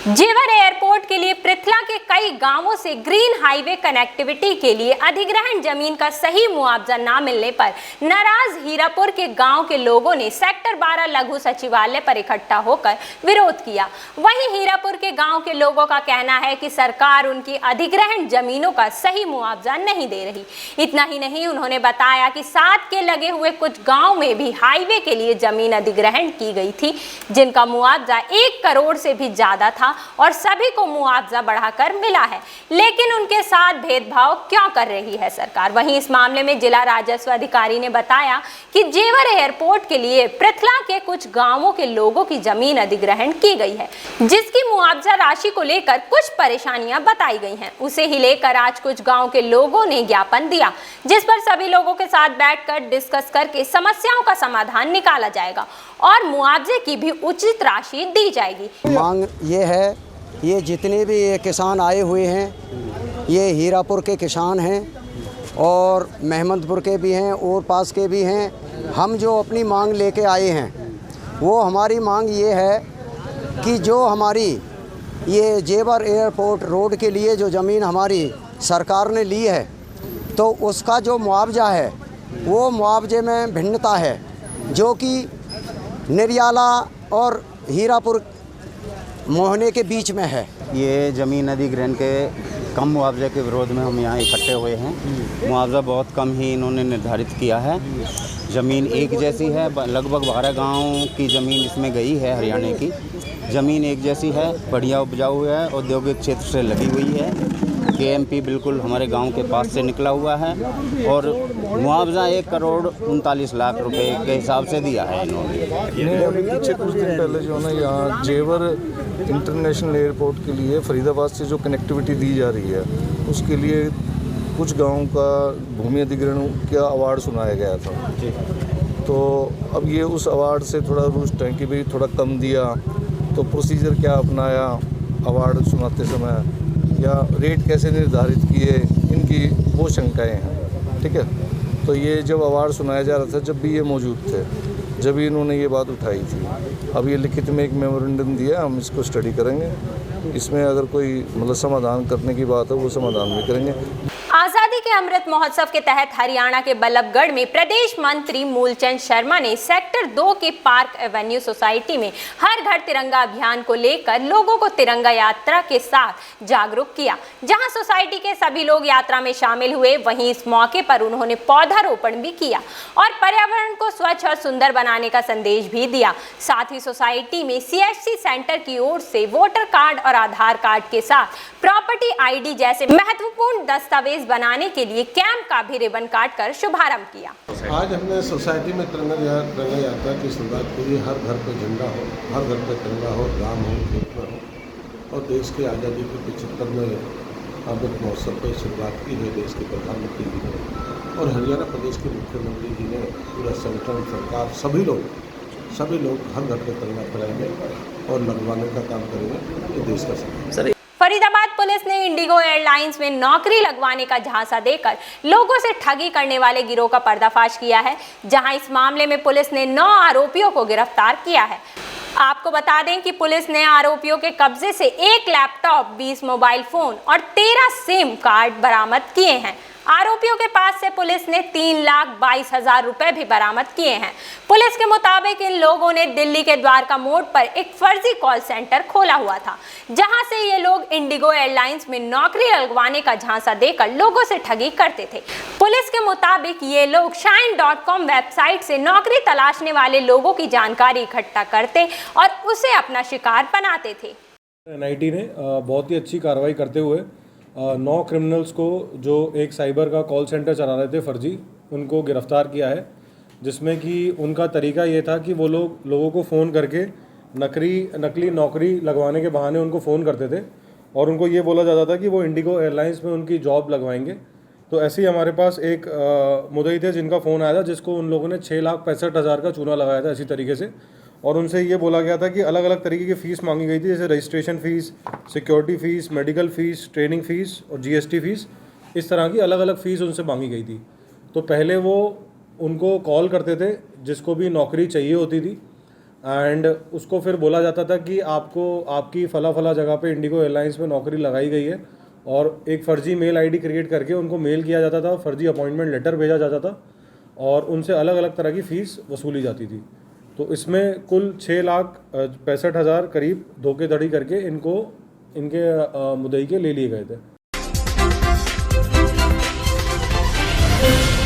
जेवर एयरपोर्ट के लिए पृथला के कई गांवों से ग्रीन हाईवे कनेक्टिविटी के लिए अधिग्रहण जमीन का सही मुआवजा न मिलने पर नाराज हीरापुर के गांव के लोगों ने सेक्टर 12 लघु सचिवालय पर इकट्ठा होकर विरोध किया। वहीं हीरापुर के गांव के लोगों का कहना है कि सरकार उनकी अधिग्रहण जमीनों का सही मुआवजा नहीं दे रही। इतना ही नहीं, उन्होंने बताया कि साथ के लगे हुए कुछ गाँव में भी हाईवे के लिए जमीन अधिग्रहण की गई थी, जिनका मुआवजा 1 करोड़ से भी ज्यादा था और सभी को मुआवजा बढ़ाकर मिला है, लेकिन उनके साथ भेदभाव क्यों कर रही है सरकार। वहीं इस मामले में जिला राजस्व अधिकारी ने बताया कि जेवर एयरपोर्ट के लिए पृथला के कुछ गांवों के लोगों की जमीन अधिग्रहण की गई है, जिसकी मुआवजा राशि को लेकर कुछ परेशानियां बताई गई हैं। उसे ही लेकर आज कुछ गाँव के लोगों ने ज्ञापन दिया, जिस पर सभी लोगों के साथ बैठकर डिस्कस करके समस्याओं का समाधान निकाला जाएगा और मुआवजे की भी उचित राशि दी जाएगी। मांग ये है, ये जितने भी ये किसान आए हुए हैं, ये हीरापुर के किसान हैं और महमदपुर के भी हैं और पास के भी हैं। हम जो अपनी मांग लेके आए हैं, वो हमारी मांग ये है कि जो हमारी ये जेवर एयरपोर्ट रोड के लिए जो ज़मीन हमारी सरकार ने ली है, तो उसका जो मुआवजा है वो मुआवजे में भिन्नता है, जो कि निरियाला और हीरापुर मोहने के बीच में है। ये ज़मीन अधिग्रहण के कम मुआवजे के विरोध में हम यहाँ इकट्ठे हुए हैं। मुआवजा बहुत कम ही इन्होंने निर्धारित किया है। ज़मीन एक जैसी है, लगभग 12 गाँव की ज़मीन इसमें गई है। हरियाणा की ज़मीन एक जैसी है, बढ़िया उपजाऊ है, औद्योगिक क्षेत्र से लगी हुई है। केएमपी बिल्कुल हमारे गांव के पास से निकला हुआ है और मुआवजा 1 करोड़ 39 लाख रुपए के हिसाब से दिया है इन्होंने। अभी पीछे कुछ दिन पहले जो है ना, यहाँ जेवर इंटरनेशनल एयरपोर्ट के लिए फरीदाबाद से जो कनेक्टिविटी दी जा रही है, उसके लिए कुछ गाँव का भूमि अधिग्रहण का अवार्ड सुनाया गया था। तो अब ये उस अवार्ड से थोड़ा रुष्ट है कि भाई थोड़ा कम दिया, तो प्रोसीजर क्या अपनाया अवार्ड सुनाते समय, या रेट कैसे निर्धारित किए, इनकी वो शंकाएं हैं। ठीक है, तो ये जब अवार्ड सुनाया जा रहा था, जब भी ये मौजूद थे, जब भी इन्होंने ये बात उठाई थी। अब ये लिखित में एक मेमोरेंडम दिया, हम इसको स्टडी करेंगे। इसमें अगर कोई मतलब समाधान करने की बात है, वो समाधान भी करेंगे। आजादी के अमृत महोत्सव के तहत हरियाणा के बल्लभगढ़ में प्रदेश मंत्री मूलचंद शर्मा ने सेक्टर 2 के पार्क एवेन्यू सोसाइटी में हर घर तिरंगा अभियान को लेकर लोगों को तिरंगा यात्रा के साथ जागरूक किया, जहां सोसाइटी के सभी लोग यात्रा में शामिल हुए। वहीं इस मौके पर उन्होंने पौधारोपण भी किया और पर्यावरण को स्वच्छ और सुंदर बनाने का संदेश भी दिया। साथ ही सोसाइटी में CHC सेंटर की ओर से वोटर कार्ड और आधार कार्ड के साथ प्रॉपर्टी ID जैसे महत्वपूर्ण दस्तावेज बनाने के लिए कैंप का भी रिबन काट कर शुभारंभ किया। आज हमने सोसाइटी में तिरंगा यात्रा की शुरुआत की। हर घर पे झंडा हो, हर घर पे तिरंगा हो, गांव हो, खेत में हो, और देश की आज़ादी के 75वें अमृत महोत्सव पर शुरुआत की है देश के प्रधानमंत्री जी ने और हरियाणा प्रदेश के मुख्यमंत्री जी ने। पूरा संगठन, सरकार, सभी लोग हर घर पे तिरंगा फहराएंगे और लगवाने का काम करेंगे। ये देश का सपना। फरीदाबाद पुलिस ने इंडिगो एयरलाइंस में नौकरी लगवाने का झांसा देकर लोगों से ठगी करने वाले गिरोह का पर्दाफाश किया है, जहां इस मामले में पुलिस ने 9 आरोपियों को गिरफ्तार किया है। आपको बता दें कि पुलिस ने आरोपियों के कब्जे से 1 लैपटॉप, 20 मोबाइल फोन और 13 सिम कार्ड बरामद किए हैं। आरोपियों के पास से पुलिस ने 3,22,000 रुपए भी बरामद किए हैं। पुलिस के मुताबिक इन लोगों ने दिल्ली के द्वारका मोड़ पर एक फर्जी कॉल सेंटर खोला हुआ था, जहां से ये लोग इंडिगो एयरलाइंस में नौकरी लगवाने का झांसा देकर लोगों से ठगी करते थे। पुलिस के मुताबिक ये लोग shine.com वेबसाइट से नौकरी तलाशने वाले लोगों की जानकारी इकट्ठा करते और उसे अपना शिकार बनाते थे। NIT ने बहुत ही अच्छी कार्रवाई करते हुए 9 क्रिमिनल्स को, जो एक साइबर का कॉल सेंटर चला रहे थे फर्जी, उनको गिरफ्तार किया है। जिसमें कि उनका तरीका ये था कि वो लोगों को फ़ोन करके नकली नौकरी लगवाने के बहाने उनको फ़ोन करते थे और उनको ये बोला जाता था कि वो इंडिगो एयरलाइंस में उनकी जॉब लगवाएंगे। तो ऐसे ही हमारे पास एक मुद्दई थे जिनका फ़ोन आया था, जिसको उन लोगों ने 6,65,000 का चूना लगाया था इसी तरीके से, और उनसे ये बोला गया था कि अलग अलग तरीके की फ़ीस मांगी गई थी, जैसे registration fees, security fees, medical fees, training fees और GST फ़ीस। इस तरह की अलग अलग फ़ीस उनसे मांगी गई थी। तो पहले वो उनको कॉल करते थे जिसको भी नौकरी चाहिए होती थी, एंड उसको फिर बोला जाता था कि आपको आपकी फला फला जगह पे इंडिगो एयरलाइंस में नौकरी लगाई गई है, और एक फ़र्जी मेल आईडी क्रिएट करके उनको मेल किया जाता था, फ़र्जी अपॉइंटमेंट लेटर भेजा जाता था और उनसे अलग अलग तरह की फ़ीस वसूली जाती थी। तो इसमें कुल 6,65,000 करीब धोखेधड़ी करके इनके मुद्दई के ले लिए गए थे।